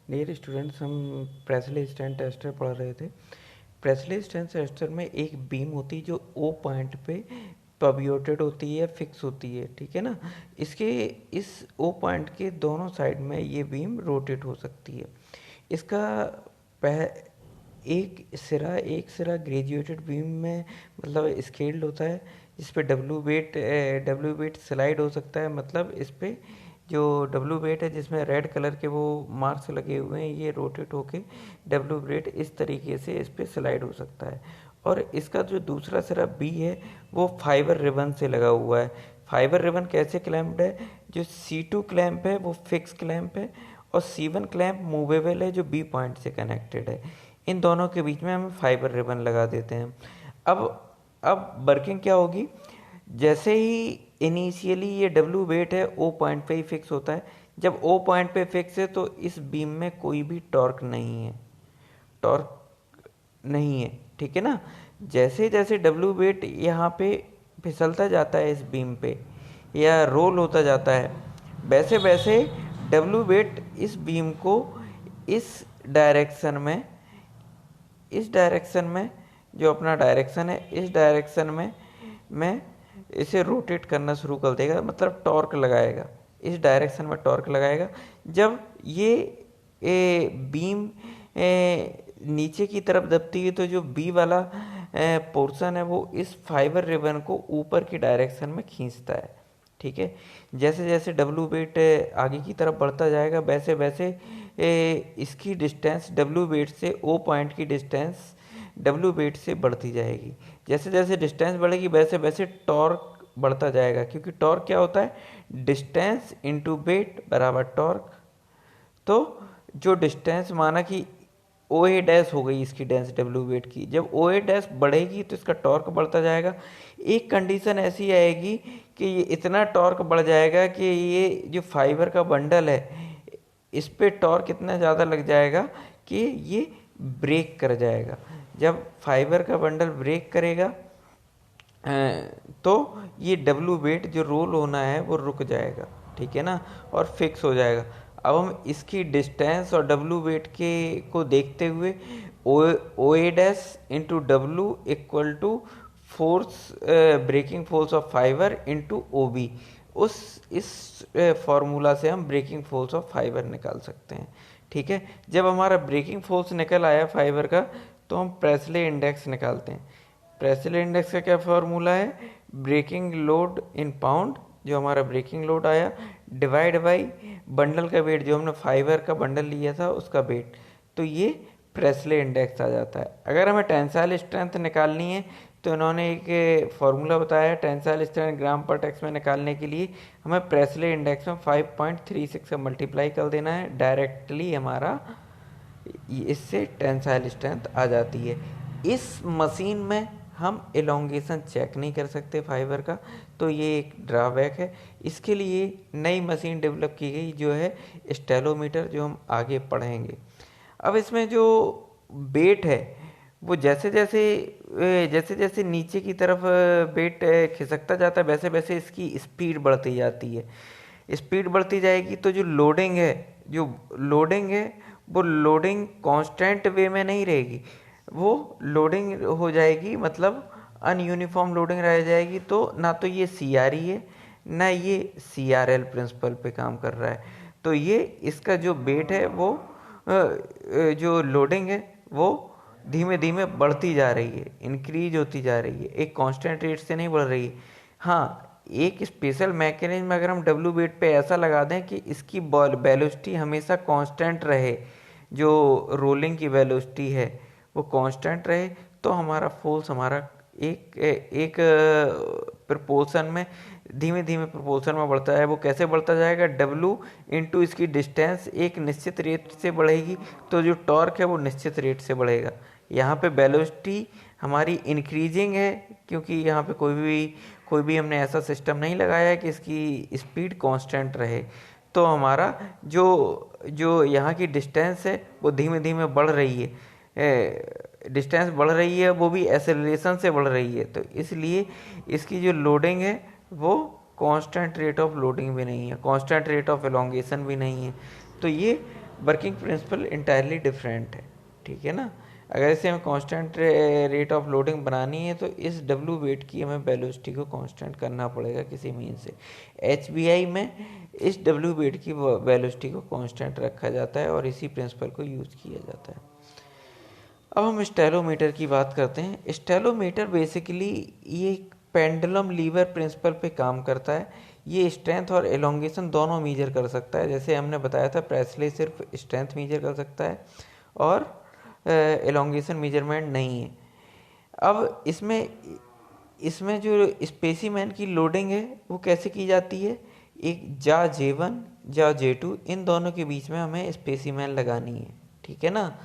Dear students, हम Presley strain tester पढ़ रहे थे। प्रेसली स्ट्रेन टेस्टर में एक बीम होती है जो ओ पॉइंट पे पबियोटेड होती है, फिक्स होती है, ठीक है ना। इसके इस ओ पॉइंट के दोनों साइड में ये बीम रोटेट हो सकती है। इसका पह एक सिरा ग्रेजुएटेड बीम में मतलब स्केल्ड होता है, जिस पे डब्ल्यू वेट स्लाइड हो सकता है। मतलब इस पे जो डब्ल्यू वेट है जिसमें रेड कलर के वो मार्क्स लगे हुए हैं, ये रोटेट होके डब्ल्यू वेट इस तरीके से इस पे स्लाइड हो सकता है। और इसका जो दूसरा सिरा बी है वो फाइबर रिबन से लगा हुआ है। फाइबर रिबन कैसे क्लैम्प्ड है? जो C2 क्लैम्प है वो फिक्स क्लैम्प है, और C1 क्लैम्प मूवेबल है जो बी पॉइंट से कनेक्टेड है। इन दोनों के बीच में हम फाइबर रिबन लगा देते हैं। अब अब वर्किंग क्या होगी? जैसे ही इनिशियली ये डब्ल्यू वेट है ओ पॉइंट पे ही फिक्स होता है। जब ओ पॉइंट पे फिक्स है तो इस बीम में कोई भी टॉर्क नहीं है, टॉर्क नहीं है, ठीक है ना। जैसे जैसे डब्ल्यू वेट यहाँ पे फिसलता जाता है इस बीम पे या रोल होता जाता है, वैसे वैसे डब्ल्यू वेट इस बीम को इस डायरेक्शन में इस डायरेक्शन में जो अपना डायरेक्शन है इस डायरेक्शन में इसे रोटेट करना शुरू कर देगा, मतलब टॉर्क लगाएगा, इस डायरेक्शन में टॉर्क लगाएगा। जब ये बीम नीचे की तरफ दबती है तो जो बी वाला पोर्शन है वो इस फाइबर रिबन को ऊपर की डायरेक्शन में खींचता है, ठीक है। जैसे जैसे डब्ल्यू वेट आगे की तरफ बढ़ता जाएगा वैसे वैसे इसकी डिस्टेंस डब्ल्यू वेट से ओ पॉइंट की डिस्टेंस डब्ल्यू वेट से बढ़ती जाएगी। जैसे जैसे डिस्टेंस बढ़ेगी वैसे वैसे टॉर्क बढ़ता जाएगा, क्योंकि टॉर्क क्या होता है? डिस्टेंस इंटू वेट बराबर टॉर्क। तो जो डिस्टेंस माना कि ओ ए डैश हो गई इसकी डेंस डब्ल्यू वेट की, जब ओ ए डैश बढ़ेगी तो इसका टॉर्क बढ़ता जाएगा। एक कंडीशन ऐसी आएगी कि ये इतना टॉर्क बढ़ जाएगा कि ये जो फाइबर का बंडल है इस पे टॉर्क इतना ज़्यादा लग जाएगा कि ये ब्रेक कर जाएगा। जब फाइबर का बंडल ब्रेक करेगा तो ये डब्ल्यू वेट जो रोल होना है वो रुक जाएगा, ठीक है ना, और फिक्स हो जाएगा। अब हम इसकी डिस्टेंस और डब्ल्यू वेट के को देखते हुए O A dash into W equal to force breaking force of fibre into O B, उस इस फॉर्मूला से हम ब्रेकिंग फोर्स ऑफ फाइबर निकाल सकते हैं, ठीक है। जब हमारा ब्रेकिंग फोर्स निकल आया फाइबर का तो हम प्रेसले इंडेक्स निकालते हैं। प्रेसले इंडेक्स का क्या फॉर्मूला है? ब्रेकिंग लोड इन पाउंड, जो हमारा ब्रेकिंग लोड आया, डिवाइड बाई बंडल का वेट, जो हमने फाइबर का बंडल लिया था उसका वेट। तो ये प्रेसले इंडेक्स आ जाता है। अगर हमें टेंसाइल स्ट्रेंथ निकालनी है तो इन्होंने एक फार्मूला बताया टेंसाइल स्ट्रेंथ ग्राम पर टेक्स में निकालने के लिए हमें प्रेसले इंडेक्स में 5.36 का मल्टीप्लाई कर देना है, डायरेक्टली हमारा इससे टेंसाइल स्ट्रेंथ आ जाती है। इस मशीन में हम एलोंगेशन चेक नहीं कर सकते फाइबर का, तो ये एक ड्रॉबैक है। इसके लिए नई मशीन डेवलप की गई जो है स्टेलोमीटर, जो हम आगे पढ़ेंगे। अब इसमें जो वेट है वो जैसे जैसे नीचे की तरफ वेट खिसकता जाता है वैसे वैसे इसकी स्पीड बढ़ती जाती है। स्पीड बढ़ती जाएगी तो जो लोडिंग है वो लोडिंग कांस्टेंट वे में नहीं रहेगी, वो लोडिंग हो जाएगी, मतलब अनयूनिफॉर्म लोडिंग रह जाएगी। तो ना तो ये CRE है ना ये CRL प्रिंसिपल पे काम कर रहा है। तो ये इसका जो वेट है वो जो लोडिंग है वो धीमे धीमे बढ़ती जा रही है, इंक्रीज होती जा रही है, एक कांस्टेंट रेट से नहीं बढ़ रही है। हाँ, एक स्पेशल मैकेनिज्म अगर हम डब्ल्यू वेट पे ऐसा लगा दें कि इसकी वेलोसिटी हमेशा कांस्टेंट रहे, जो रोलिंग की वेलोसिटी है वो कांस्टेंट रहे, तो हमारा फोर्स हमारा एक एक प्रपोर्शन में धीमे धीमे प्रपोर्शन में बढ़ता है। वो कैसे बढ़ता जाएगा? डब्ल्यू इंटू इसकी डिस्टेंस एक निश्चित रेट से बढ़ेगी तो जो टॉर्क है वो निश्चित रेट से बढ़ेगा। यहाँ पे वेलोसिटी हमारी इंक्रीजिंग है क्योंकि यहाँ पे कोई भी हमने ऐसा सिस्टम नहीं लगाया है कि इसकी स्पीड कांस्टेंट रहे। तो हमारा जो जो यहाँ की डिस्टेंस है वो धीमे धीमे बढ़ रही है, डिस्टेंस बढ़ रही है, वो भी एक्सेलरेशन से बढ़ रही है। तो इसलिए इसकी जो लोडिंग है वो कांस्टेंट रेट ऑफ लोडिंग भी नहीं है, कांस्टेंट रेट ऑफ एलोंगेशन भी नहीं है। तो ये वर्किंग प्रिंसिपल इंटायरली डिफरेंट है, ठीक है ना। अगर इसे हमें कांस्टेंट रेट ऑफ लोडिंग बनानी है तो इस डब्ल्यू वेट की हमें वेलोसिटी को कांस्टेंट करना पड़ेगा किसी मीन से। एचबीआई में इस डब्ल्यू वेट की वेलोसिटी को कांस्टेंट रखा जाता है और इसी प्रिंसिपल को यूज किया जाता है। अब हम स्टेलोमीटर की बात करते हैं। स्टेलोमीटर बेसिकली ये पेंडुलम लीवर प्रिंसिपल पे काम करता है। ये स्ट्रेंथ और एलोंगेशन दोनों मेजर कर सकता है। जैसे हमने बताया था प्रेसले सिर्फ स्ट्रेंथ मेजर कर सकता है और एलोंगेशन मेजरमेंट नहीं है। अब इसमें इसमें जो स्पेसिमेन की लोडिंग है वो कैसे की जाती है, एक जा J1 जा J2 इन दोनों के बीच में हमें स्पेसिमेन लगानी है, ठीक है ना।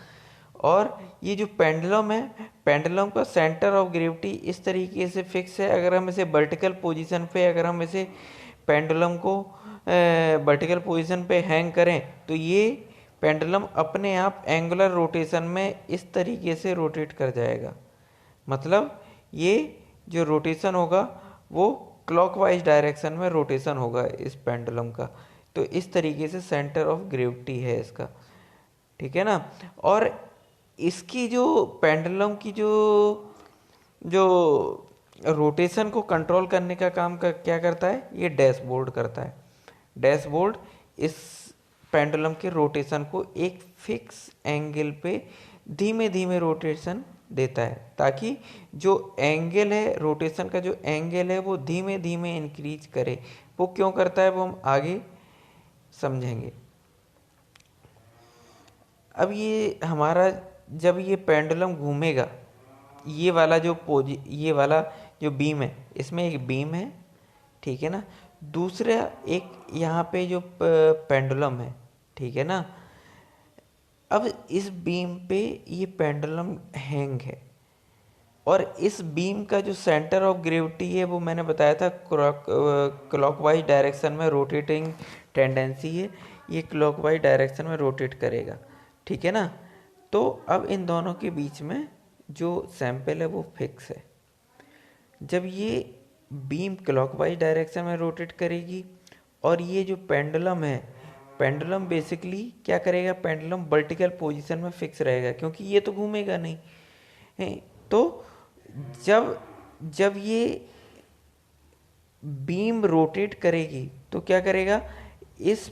और ये जो पेंडुलम है, पेंडुलम का सेंटर ऑफ ग्रेविटी इस तरीके से फिक्स है। अगर हम इसे वर्टिकल पोजीशन पे, अगर हम इसे पेंडुलम को वर्टिकल पोजीशन पे हैंग करें तो ये पेंडुलम अपने आप एंगुलर रोटेशन में इस तरीके से रोटेट कर जाएगा। मतलब ये जो रोटेशन होगा वो क्लॉकवाइज डायरेक्शन में रोटेशन होगा इस पेंडुलम का। तो इस तरीके से सेंटर ऑफ ग्रेविटी है इसका, ठीक है ना। और इसकी जो पेंडुलम की जो जो रोटेशन को कंट्रोल करने का काम क्या करता है, ये डैशबोर्ड करता है। डैशबोर्ड इस पेंडुलम के रोटेशन को एक फिक्स एंगल पे धीमे धीमे रोटेशन देता है, ताकि जो एंगल है, रोटेशन का जो एंगल है वो धीमे धीमे इंक्रीज करे। वो क्यों करता है वो हम आगे समझेंगे। अब ये हमारा जब ये पेंडुलम घूमेगा, ये वाला जो बीम है, इसमें एक बीम है, ठीक है ना। दूसरा एक यहाँ पे जो पेंडुलम है, ठीक है ना। अब इस बीम पे ये पेंडुलम हैंग है और इस बीम का जो सेंटर ऑफ ग्रेविटी है वो मैंने बताया था क्लॉकवाइज डायरेक्शन में रोटेटिंग टेंडेंसी है। ये क्लॉकवाइज डायरेक्शन में रोटेट करेगा, ठीक है ना। तो अब इन दोनों के बीच में जो सैंपल है वो फिक्स है। जब ये बीम क्लॉकवाइज डायरेक्शन में रोटेट करेगी और ये जो पेंडुलम है, पेंडुलम बेसिकली क्या करेगा, पेंडुलम वर्टिकल पोजीशन में फिक्स रहेगा क्योंकि ये तो घूमेगा नहीं। तो जब जब ये बीम रोटेट करेगी तो क्या करेगा, इस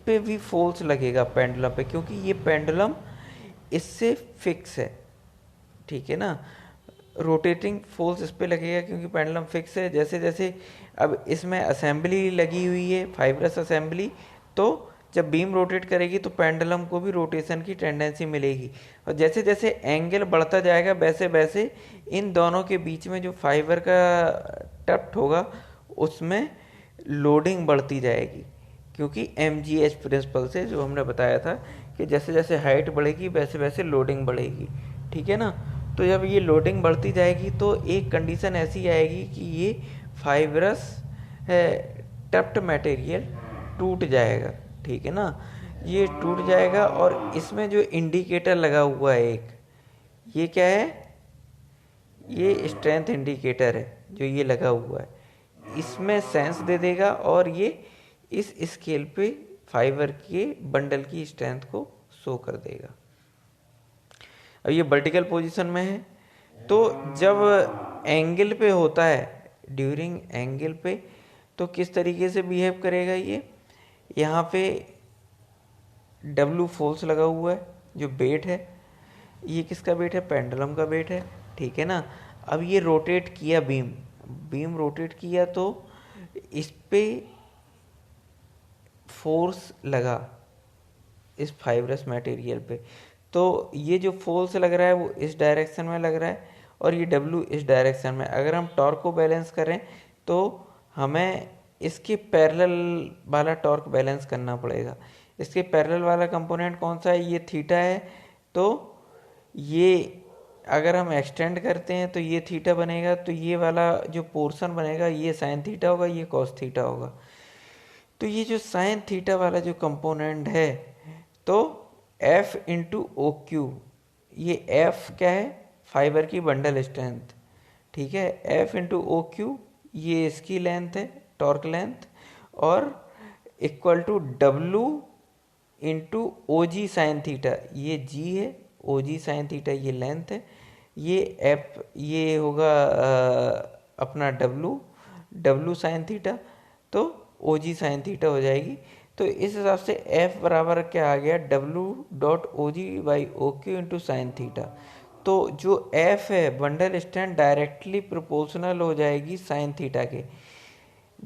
पे भी फोर्स लगेगा पेंडुलम पे, क्योंकि ये पेंडुलम इससे फिक्स है, ठीक है ना। रोटेटिंग फोर्स इस पे लगेगा क्योंकि पेंडुलम फिक्स है। जैसे जैसे अब इसमें असेंबली लगी हुई है, फाइब्रस असेंबली, तो जब बीम रोटेट करेगी तो पेंडुलम को भी रोटेशन की टेंडेंसी मिलेगी। और जैसे जैसे एंगल बढ़ता जाएगा वैसे वैसे इन दोनों के बीच में जो फाइबर का टफ्ट होगा उसमें लोडिंग बढ़ती जाएगी, क्योंकि MGH प्रिंसिपल से जो हमने बताया था कि जैसे जैसे हाइट बढ़ेगी वैसे वैसे लोडिंग बढ़ेगी, ठीक है ना। तो जब ये लोडिंग बढ़ती जाएगी तो एक कंडीशन ऐसी आएगी कि ये फाइब्रस टफ्ट मटेरियल टूट जाएगा, ठीक है ना। ये टूट जाएगा और इसमें जो इंडिकेटर लगा हुआ है एक, ये क्या है, ये स्ट्रेंथ इंडिकेटर है जो ये लगा हुआ है, इसमें सेंस दे देगा और ये इस स्केल पे फाइबर के बंडल की स्ट्रेंथ को शो कर देगा। अब ये वर्टिकल पोजीशन में है, तो जब एंगल पे होता है, ड्यूरिंग एंगल पे, तो किस तरीके से बिहेव करेगा ये, यहाँ पे W फोर्स लगा हुआ है, जो वेट है, ये किसका वेट है, पेंडुलम का वेट है, ठीक है ना। अब ये रोटेट किया बीम रोटेट किया तो इस पे फोर्स लगा इस फाइब्रस मटेरियल पे, तो ये जो फोर्स लग रहा है वो इस डायरेक्शन में लग रहा है और ये W इस डायरेक्शन में। अगर हम टॉर्क को बैलेंस करें तो हमें इसके पैरेलल वाला टॉर्क बैलेंस करना पड़ेगा। इसके पैरेलल वाला कंपोनेंट कौन सा है, ये थीटा है। तो ये अगर हम एक्सटेंड करते हैं तो ये थीटा बनेगा, तो ये वाला जो पोर्शन बनेगा ये साइन थीटा होगा, ये कॉस थीटा होगा। तो ये जो साइन थीटा वाला जो कंपोनेंट है, तो F इंटू ओ क्यू, ये F क्या है, फाइबर की बंडल स्ट्रेंथ, ठीक है। F इंटू ओ क्यू ये इसकी लेंथ है, टॉर्क लेंथ, और equal to W into O G sine theta, ये जी है, ओ जी साइन थीटा ये लेंथ है, ये एफ ये होगा अपना डब्लू, डब्लू साइन थीटा, तो ओ जी साइन थीटा हो जाएगी। तो इस हिसाब से एफ बराबर क्या आ गया, W dot O G by O Q into sine theta. तो जो एफ है बंडल स्ट्रेंथ डायरेक्टली प्रोपोर्शनल हो जाएगी साइन थीटा के।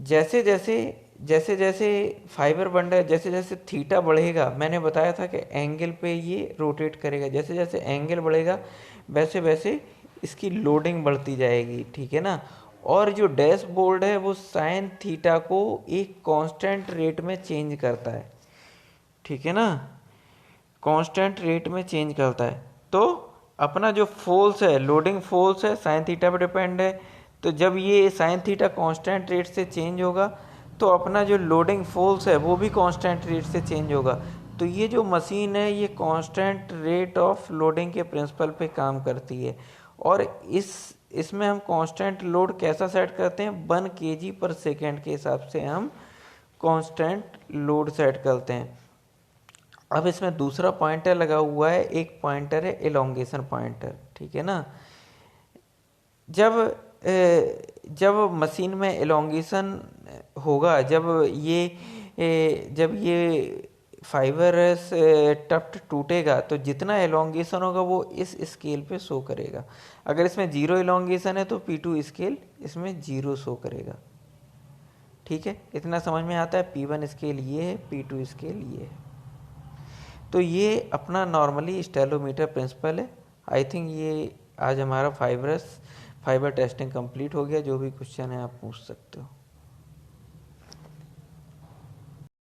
जैसे जैसे जैसे जैसे फाइबर बंडल, जैसे जैसे थीटा बढ़ेगा, मैंने बताया था कि एंगल पे ये रोटेट करेगा, जैसे जैसे एंगल बढ़ेगा वैसे वैसे इसकी लोडिंग बढ़ती जाएगी, ठीक है ना। और जो डैशबोर्ड है वो साइन थीटा को एक कांस्टेंट रेट में चेंज करता है, ठीक है ना, कांस्टेंट रेट में चेंज करता है। तो अपना जो फोर्स है, लोडिंग फोर्स है, साइन थीटा पर डिपेंड है। तो जब ये साइन थीटा कांस्टेंट रेट से चेंज होगा तो अपना जो लोडिंग फोर्स है वो भी कांस्टेंट रेट से चेंज होगा। तो ये जो मशीन है ये कांस्टेंट रेट ऑफ लोडिंग के प्रिंसिपल पे काम करती है। और इसमें हम कांस्टेंट लोड कैसा सेट करते हैं, 1 kg पर सेकेंड के हिसाब से हम कांस्टेंट लोड सेट करते हैं। अब इसमें दूसरा पॉइंटर लगा हुआ है, एक पॉइंटर है एलोंगेशन पॉइंटर, ठीक है ना। जब जब मशीन में एलोंगेशन होगा, जब ये फाइबर टफ्ट टूटेगा तो जितना एलोंगेशन होगा वो इस स्केल पे शो करेगा। अगर इसमें जीरो एलोंगेशन है तो P2 स्केल इसमें जीरो शो करेगा, ठीक है। इतना समझ में आता है। P1 स्केल ये है, P2 स्केल ये है। तो ये अपना नॉर्मली स्टाइलोमीटर प्रिंसिपल है। आई थिंक ये आज हमारा फाइबर टेस्टिंग कंप्लीट हो गया। जो भी क्वेश्चन है आप पूछ सकते हो।